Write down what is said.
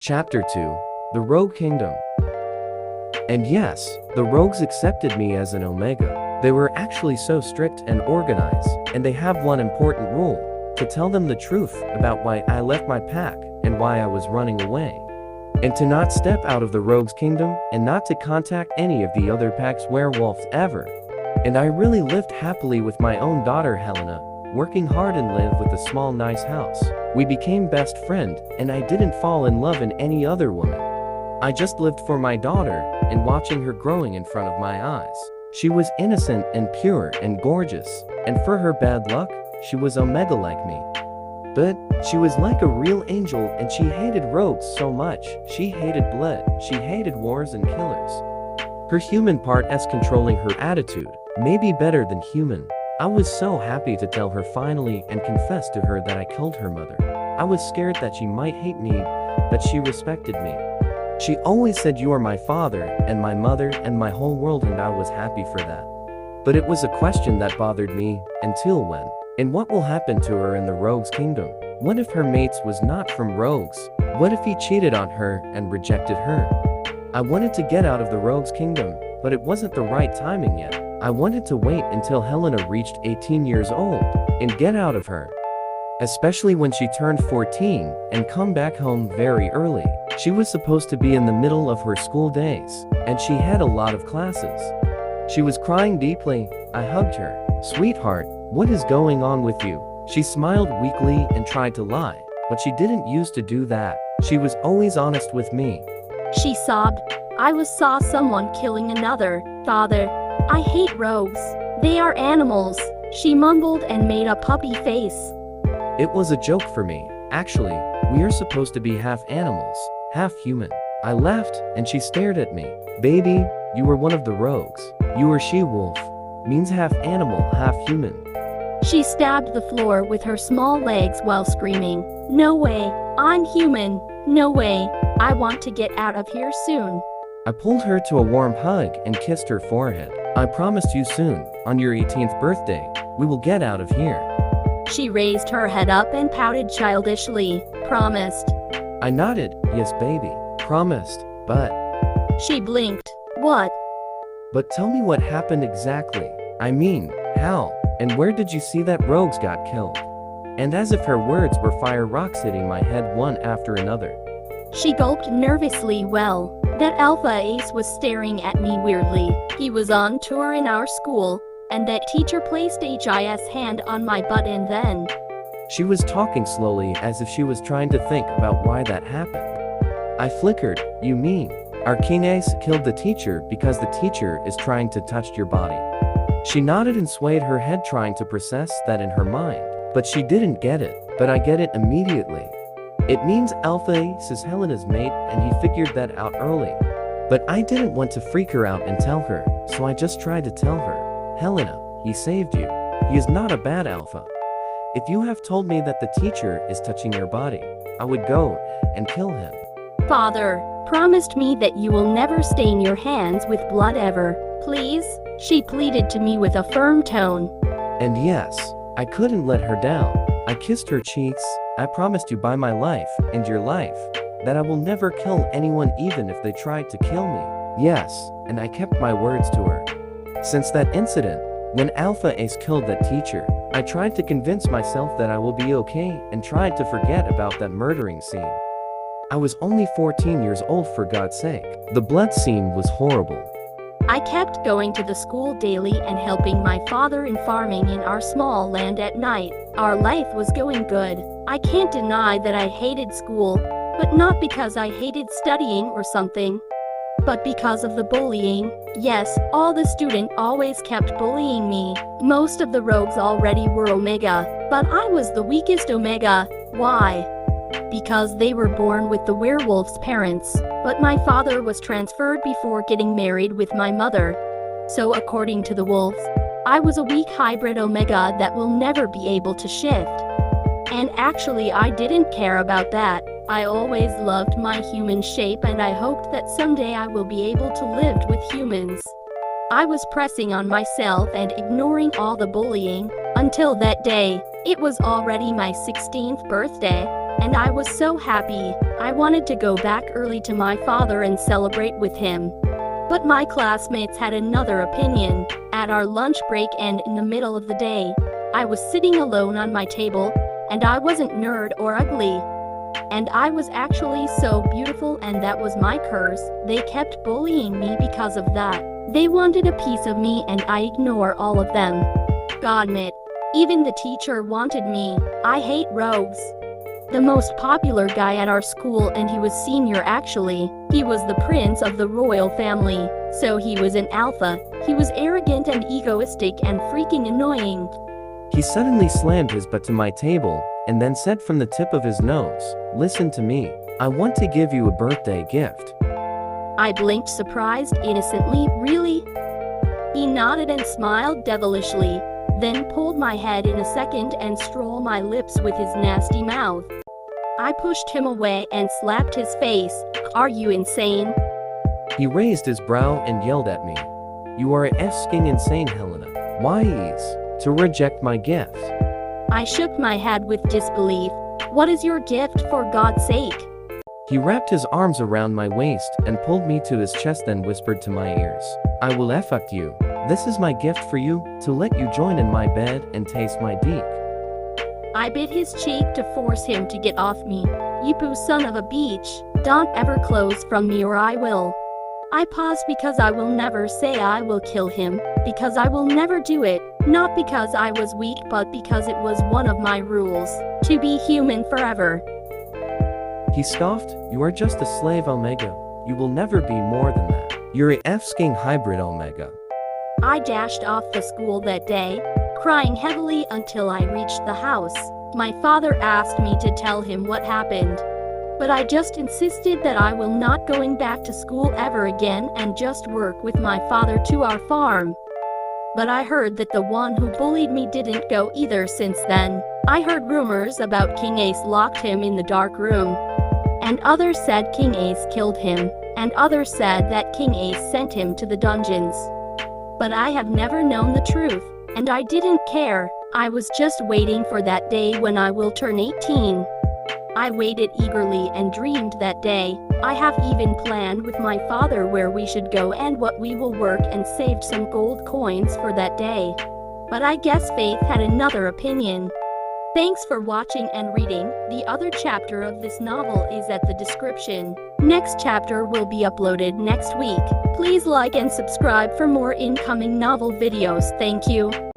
Chapter 2. The Rogue Kingdom. And yes, the rogues accepted me as an Omega. They were actually so strict and organized, and they have one important rule: to tell them the truth about why I left my pack and why I was running away. And to not step out of the rogues' kingdom and not to contact any of the other pack's werewolves ever. And I really lived happily with my own daughter Helena, working hard and live with a small nice house. We became best friend, and I didn't fall in love in any other woman. I just lived for my daughter and watching her growing in front of my eyes. She was innocent and pure and gorgeous, and for her bad luck, she was Omega like me. But she was like a real angel, and she hated rogues so much. She hated blood, she hated wars and killers. Her human part as controlling her attitude, maybe better than human. I was so happy to tell her finally and confess to her that I killed her mother. I was scared that she might hate me, but she respected me. She always said you are my father and my mother and my whole world, and I was happy for that. But it was a question that bothered me, until when? And what will happen to her in the rogues' kingdom? What if her mates was not from rogues? What if he cheated on her and rejected her? I wanted to get out of the rogues' kingdom, but it wasn't the right timing yet. I wanted to wait until Helena reached 18 years old and get out of her. Especially when she turned 14 and come back home very early. She was supposed to be in the middle of her school days, and she had a lot of classes. She was crying deeply. I hugged her. "Sweetheart, what is going on with you?" She smiled weakly and tried to lie, but she didn't used to do that. She was always honest with me. She sobbed. "I saw someone killing another. Father, I hate rogues. They are animals," she mumbled and made a puppy face. It was a joke for me. Actually, we are supposed to be half animals, half human. I laughed, and she stared at me. "Baby, you were one of the rogues. You are she-wolf. Means half animal, half human." She stabbed the floor with her small legs while screaming, "No way, I'm human. No way, I want to get out of here soon." I pulled her to a warm hug and kissed her forehead. "I promised you soon, on your 18th birthday, we will get out of here." She raised her head up and pouted childishly. "Promised?" I nodded. "Yes, baby. Promised, but..." She blinked. "What?" "But tell me what happened exactly. I mean, how and where did you see that rogues got killed?" And as if her words were fire rocks hitting my head one after another. She gulped nervously. "Well, that Alpha Ace was staring at me weirdly. He was on tour in our school, and that teacher placed his hand on my butt and then..." She was talking slowly as if she was trying to think about why that happened. I flickered. "You mean, our King Ace killed the teacher because the teacher is trying to touch your body?" She nodded and swayed her head, trying to process that in her mind. But she didn't get it. But I get it immediately. It means Alpha Ace is Helena's mate, and he figured that out early. But I didn't want to freak her out and tell her, so I just tried to tell her. "Helena, he saved you. He is not a bad alpha. If you have told me that the teacher is touching your body, I would go and kill him." "Father, promised me that you will never stain your hands with blood ever, please," she pleaded to me with a firm tone. And yes, I couldn't let her down. I kissed her cheeks. "I promised you by my life and your life that I will never kill anyone, even if they tried to kill me." Yes, and I kept my words to her. Since that incident, when Alpha Ace killed that teacher, I tried to convince myself that I will be okay and tried to forget about that murdering scene. I was only 14 years old, for God's sake. The blood scene was horrible. I kept going to the school daily and helping my father in farming in our small land at night. Our life was going good. I can't deny that I hated school, but not because I hated studying or something, but because of the bullying. Yes, all the students always kept bullying me. Most of the rogues already were Omega, but I was the weakest Omega. Why? Because they were born with the werewolf's parents, but my father was transferred before getting married with my mother. So according to the wolves, I was a weak hybrid Omega that will never be able to shift. And actually I didn't care about that. I always loved my human shape, and I hoped that someday I will be able to live with humans. I was pressing on myself and ignoring all the bullying, until that day. It was already my 16th birthday. and I was so happy. I wanted to go back early to my father and celebrate with him. But my classmates had another opinion. At our lunch break and in the middle of the day, I was sitting alone on my table, and I wasn't nerd or ugly. And I was actually so beautiful, and that was my curse. They kept bullying me because of that. They wanted a piece of me and I ignore all of them. God it. Even the teacher wanted me. I hate rogues. The most popular guy at our school, and he was senior actually. He was the prince of the royal family, so he was an alpha. He was arrogant and egoistic and freaking annoying. He suddenly slammed his butt to my table, and then said from the tip of his nose, "Listen to me. I want to give you a birthday gift." I blinked surprised, innocently. Really? He nodded and smiled devilishly, then pulled my head in a second and strolled my lips with his nasty mouth. I pushed him away and slapped his face. Are you insane? He raised his brow and yelled at me. "You are effing insane, Helena. Why is to reject my gift?" I shook my head with disbelief. What is your gift, for God's sake? He wrapped his arms around my waist and pulled me to his chest, then whispered to my ears, "I will effect you. This is my gift for you, to let you join in my bed and taste my dick." I bit his cheek to force him to get off me. You poo son of a bitch. Don't ever close from me or I will. I paused because I will never say I will kill him, because I will never do it, not because I was weak but because it was one of my rules, to be human forever. He scoffed, "You are just a slave, Omega. You will never be more than that. You're a F-sking hybrid, Omega." I dashed off the school that day, crying heavily until I reached the house. My father asked me to tell him what happened, but I just insisted that I will not going back to school ever again and just work with my father to our farm. But I heard that the one who bullied me didn't go either since then. I heard rumors about King Ace locked him in the dark room, and others said King Ace killed him, and others said that King Ace sent him to the dungeons. But I have never known the truth, and I didn't care. I was just waiting for that day when I will turn 18. I waited eagerly and dreamed that day. I have even planned with my father where we should go and what we will work, and saved some gold coins for that day. But I guess Faith had another opinion. Thanks for watching and reading. The other chapter of this novel is at the description. Next chapter will be uploaded next week. Please like and subscribe for more incoming novel videos. Thank you.